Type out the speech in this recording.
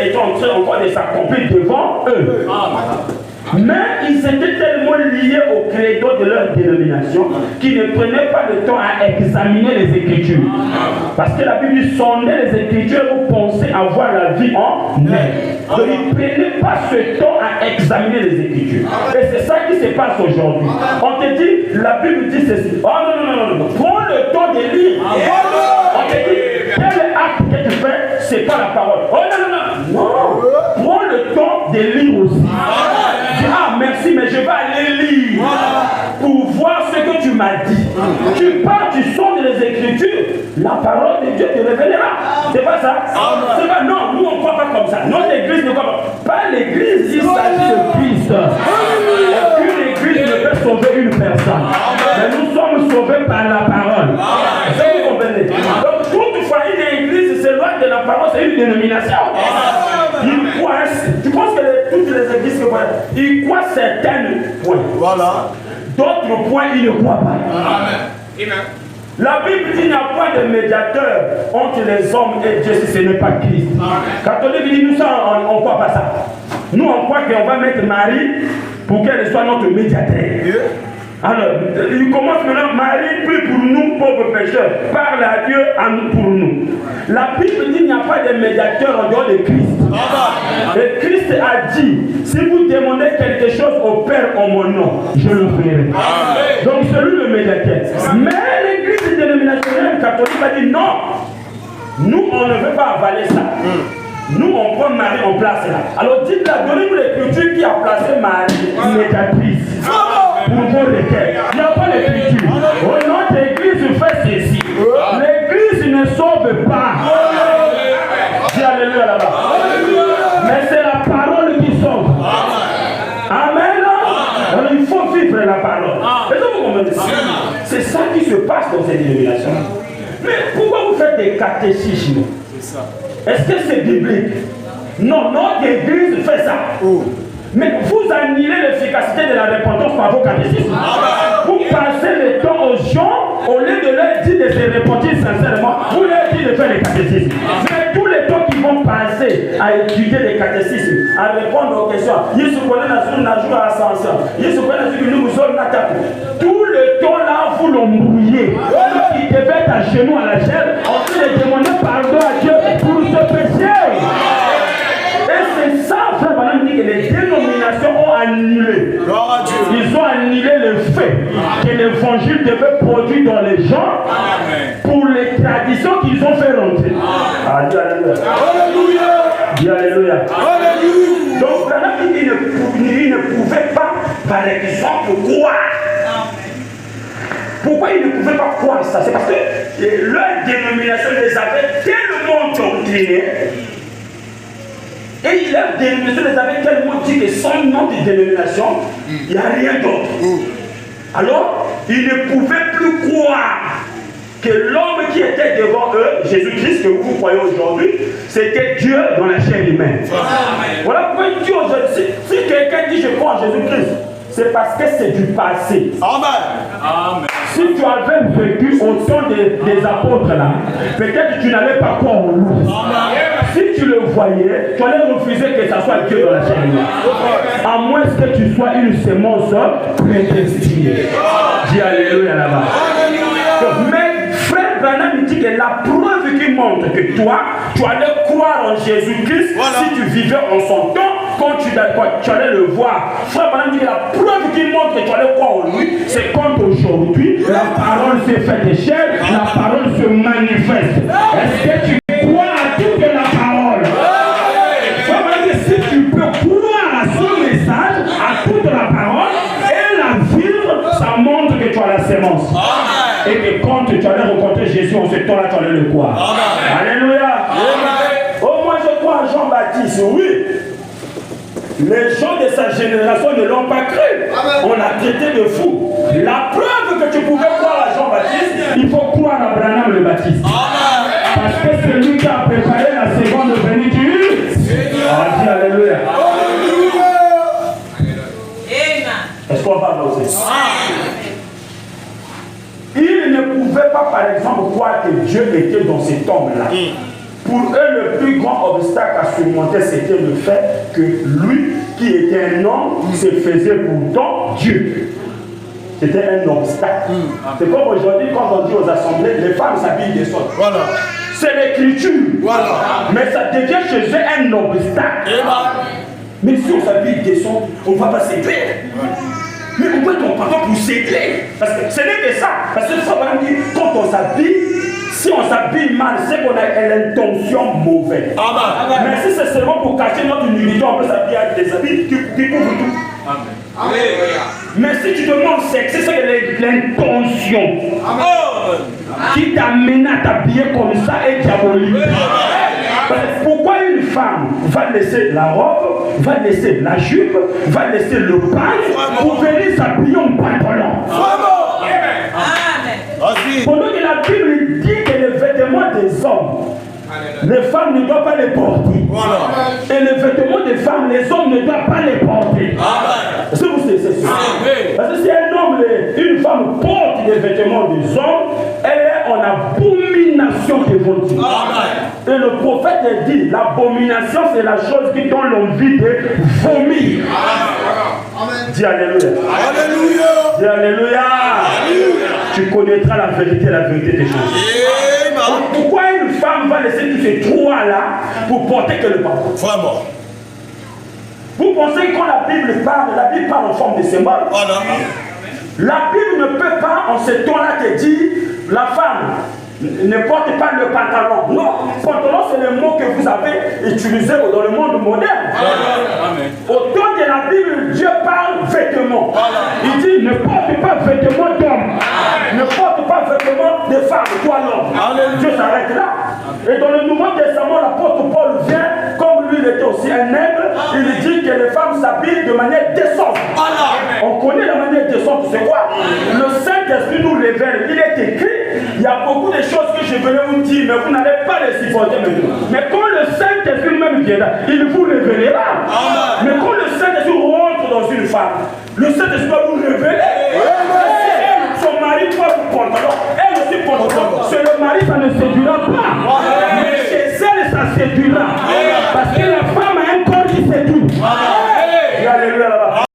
étaient en train encore de s'accomplir devant eux. Mais ils étaient tellement liés au credo de leur dénomination qu'ils ne prenaient pas le temps à examiner les Écritures. Parce que la Bible dit sondez les Écritures, vous pensez avoir la vie en elle. Donc ils ne prenaient pas ce temps à examiner les Écritures. Et c'est ça qui se passe aujourd'hui. On te dit, la Bible dit ceci. Oh non. Prends le temps de lire. On te dit, quel acte que tu fais, c'est pas la parole. Oh non. Prends le temps de lire aussi. Ah merci, mais je vais aller lire pour voir ce que tu m'as dit. Tu pars, tu sondes les Écritures, la parole de Dieu te révélera. C'est pas ça? C'est pas, non, nous on ne croit pas comme ça. Notre église ne croit pas l'église, il s'agit de Christ. Aucune église ne peut sauver une personne. Mais nous sommes sauvés par la parole. Est-ce que vous comprenez? Donc toutefois, une église s'éloigne de la parole, c'est une dénomination. Ils croient, tu penses que toutes les églises ils croient certaines points. Voilà. D'autres points, ils ne croient pas. Amen. La Bible dit qu'il n'y a point de médiateur entre les hommes et Dieu si ce n'est pas Christ. Catholique dit nous ça, on ne croit pas ça. Nous on croit qu'on va mettre Marie pour qu'elle soit notre médiateur. Alors, il commence maintenant, Marie prie pour nous, pauvres pécheurs. Parle à Dieu pour nous. La Bible dit qu'il n'y a pas de médiateur en dehors de Christ. Et Christ a dit, si vous demandez quelque chose au Père en mon nom, je le ferai. Donc c'est lui le médiateur. Mais l'église dénominationnelle catholique a dit non. Nous, on ne veut pas avaler ça. Nous, on prend Marie, on place là. Alors dites-la, donnez-nous l'écriture qui a placé Marie, médiatrice. Pour vos requêtes. Il n'y a pas d'écriture. Oh non, l'église fait ceci. L'église ne sauve pas. Dis alléluia là-bas. Mais c'est la parole qui sauve. Amen. Alors il faut vivre la parole. C'est ça qui se passe dans ces dénominations. Mais pourquoi vous faites des catéchismes? Est-ce que c'est biblique? Non, notre église fait ça. Mais vous annulez l'efficacité de la repentance par vos catéchismes. Vous passez le temps aux gens, au lieu de leur dire de se repentir sincèrement, vous leur dites de faire les catéchismes. Mais tous les temps qu'ils vont passer à étudier les catéchismes, à répondre aux questions, ils se connaissent dans une jour à l'ascension, ils se connaissent dans une zone d'attaque. Tout le temps là, vous l'embrouillez. Donc il devait être à genoux à la chair, en train de demander pardon à Dieu pour ce péché. Et c'est ça, frère Madame dit que les dénominations ont annulé. Ils ont annulé le fait que l'évangile devait produire dans les gens pour les traditions qu'ils ont fait rentrer. Alléluia. Dis alléluia. Donc, Madame dit qu'il ne pouvait pas, par exemple, croire. Pourquoi ils ne pouvaient pas croire ça? C'est parce que leur dénomination les avait tellement doctrinés. Et leur dénomination les avait tellement dit que sans notre dénomination, il n'y a rien d'autre. Alors, ils ne pouvaient plus croire que l'homme qui était devant eux, Jésus-Christ, que vous croyez aujourd'hui, c'était Dieu dans la chair humaine. Voilà pourquoi Dieu aujourd'hui, si quelqu'un dit je crois en Jésus-Christ, c'est parce que c'est du passé. Amen. Si tu avais vécu au temps des apôtres là, peut-être tu n'allais pas croire en lui. Si tu le voyais, tu allais refuser que ça soit Dieu dans la chair humaine. À moins que tu sois une sémence prédestinée. Dis alléluia là-bas. Mais frère Branham dit que la preuve qui montre que toi, tu allais croire en Jésus-Christ si tu vivais en son temps, quand tu allais le voir. Frère Branham dit que la preuve qui montre que tu allais croire en lui, c'est quand aujourd'hui, la parole s'est faite chair, la parole se manifeste. Est-ce que tu crois à toute la parole? Frère Branham dit si tu peux croire à son message, à toute la parole, et la vivre, ça montre que tu as la sémence. Et que quand tu allais rencontrer Jésus en ce temps-là, tu allais le croire. Alléluia. Oh, moi je crois à Jean-Baptiste, oui. Les gens de sa génération ne l'ont pas cru. On l'a traité de fou. La preuve que tu pouvais croire à Jean-Baptiste, il faut croire à Branham le Baptiste. Parce que c'est lui qui a préparé la seconde venue du Seigneur. Alléluia. Est-ce qu'on va avancer? Il ne pouvait pas, par exemple, croire que Dieu était dans cet homme-là. Pour eux, le plus grand obstacle à surmonter, c'était le fait que lui, qui était un homme, se faisait pourtant Dieu. C'était un obstacle. C'est comme aujourd'hui, quand on dit aux assemblées, les femmes s'habillent des sortes. Voilà. C'est l'écriture. Voilà. Mais ça devient chez eux un obstacle. Mais si on s'habille des sortes, on ne va pas s'aider. Mais pourquoi ton pardon pour s'aider? Parce que ce n'est que ça. Parce que ça va dire, quand on s'habille, si on s'habille mal, c'est qu'on a l'intention mauvaise. Amen. Mais si c'est seulement pour cacher notre nudité, on peut s'habiller avec des habits qui couvrent tout. Amen. Mais si tu demandes sexe, c'est l'intention qui t'amène à t'habiller comme ça et diabolique. Pourquoi une femme va laisser la robe, va laisser la jupe, va laisser le pain pour venir s'habiller en pantalon? Pendant que la Bible dit que les vêtements des hommes, les femmes ne doivent pas les porter. Et les vêtements des femmes, les hommes ne doivent pas les porter. Est-ce que vous savez ça? Parce que si un homme, une femme porte des vêtements des hommes, elle est en abomination devant Dieu. Et le prophète dit, l'abomination c'est la chose qui donne l'envie de vomir. Dis alléluia. Alléluia. Dis alléluia. Tu connaîtras la vérité te changera. Pourquoi une femme va laisser tous ces trous-là pour porter que le pardon? Vraiment. Vous pensez que quand la Bible parle en forme de symbole. La Bible ne peut pas en ce temps-là te dire la femme ne porte pas le pantalon. Non, pantalon c'est le mot que vous avez utilisé dans le monde moderne. Amen. Au temps de la Bible, Dieu parle vêtements. Il dit ne porte pas vêtements d'homme. Ne porte pas vêtements de femme, toi l'homme. Dieu s'arrête là. Et dans le Nouveau Testament, l'apôtre Paul vient, comme lui il était aussi un nègre, il dit que les femmes s'habillent de manière décente. On connaît la manière décente, c'est quoi? Le Saint-Esprit nous révèle, il est écrit, il y a beaucoup de choses que je venais vous dire, mais vous n'allez pas les supporter maintenant. Mais quand le Saint-Esprit même viendra, il vous révélera. Mais quand le Saint-Esprit rentre dans une femme, le Saint-Esprit va vous révéler. Son mari porte le pantalon, elle aussi porte le pantalon. C'est le mari, ça ne séduira pas. Mais chez elle, ça séduira.